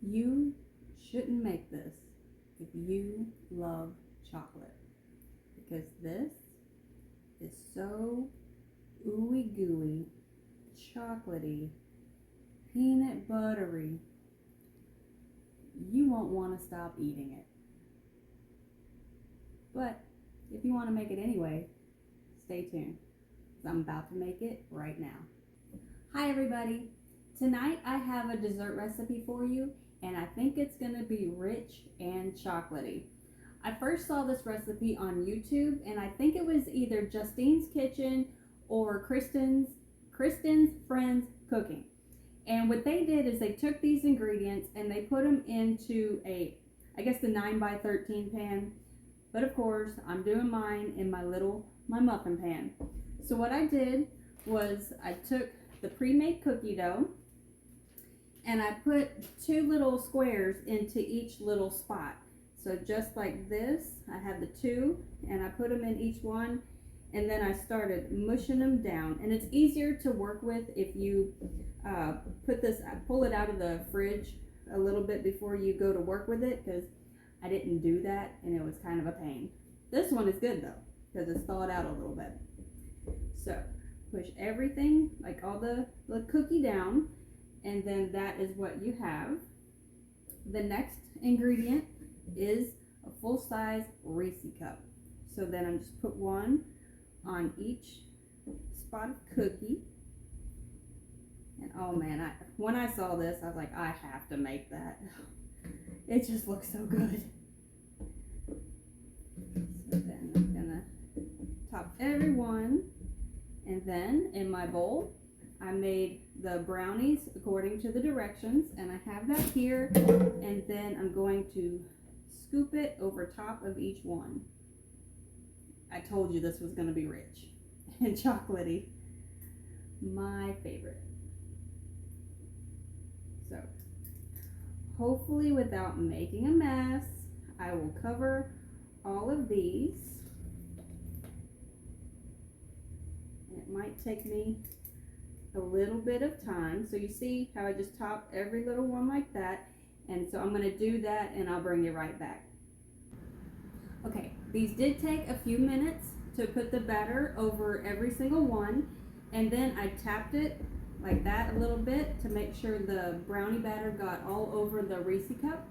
You shouldn't make this if you love chocolate, because this is so ooey gooey, chocolatey, peanut buttery. You won't want to stop eating it. But if you want to make it anyway, stay tuned, because I'm about to make it right now. Hi everybody. Tonight I have a dessert recipe for you, and I think it's going to be rich and chocolatey. I first saw this recipe on YouTube, and I think it was either Justine's Kitchen or Kristen's Friends Cooking. And what they did is they took these ingredients and they put them into I guess the 9x13 pan. But of course, I'm doing mine in my muffin pan. So what I did was I took the pre-made cookie dough and I put 2 little squares into each little spot. So just like this, I have the 2 and I put them in each one, and then I started mushing them down. And it's easier to work with if you pull it out of the fridge a little bit before you go to work with it, because I didn't do that and it was kind of a pain. This one is good though, because it's thawed out a little bit. So push everything, like all the cookie down, and then that is what you have. The next ingredient is a full-size Reese cup. So then I just put one on each spot of cookie. And oh man, when I saw this, I was like, I have to make that. It just looks so good. So then I'm gonna top every one. And then in my bowl, I made the brownies according to the directions, and I have that here. And then I'm going to scoop it over top of each one. I told you this was going to be rich and chocolatey. My favorite. So hopefully without making a mess, I will cover all of these. It might take me a little bit of time. So you see how I just top every little one like that. And so I'm going to do that and I'll bring you right back. Okay, these did take a few minutes to put the batter over every single one. And then I tapped it like that a little bit to make sure the brownie batter got all over the Reese cup.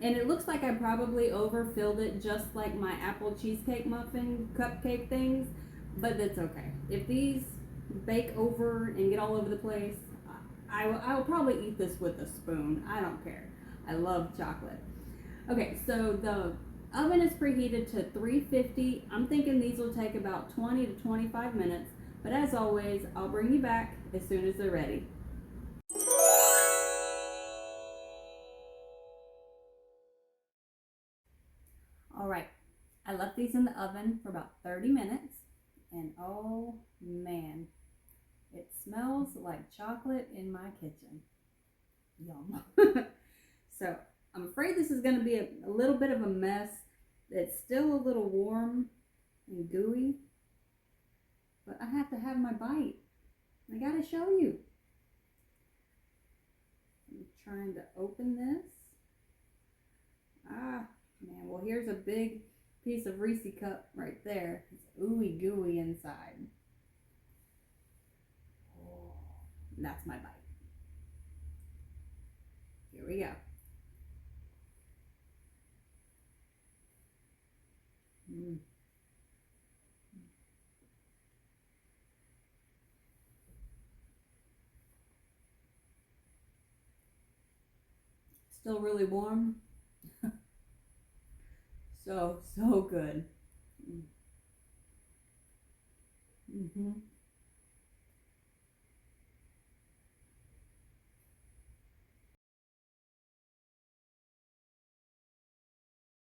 And it looks like I probably overfilled it, just like my apple cheesecake muffin cupcake things, but that's okay. If these bake over and get all over the place, I will probably eat this with a spoon. I don't care. I love chocolate. Okay, so the oven is preheated to 350. I'm thinking these will take about 20 to 25 minutes, but as always, I'll bring you back as soon as they're ready. All right, I left these in the oven for about 30 minutes, and oh man, it smells like chocolate in my kitchen. Yum. So I'm afraid this is going to be a little bit of a mess. It's still a little warm and gooey, but I have to have my bite. I got to show you. I'm trying to open this. Ah, man. Well, here's a big piece of Reese cup right there. It's ooey gooey inside. Oh, that's my bite. Here we go. Mm. Still really warm. So good. Mm-hmm.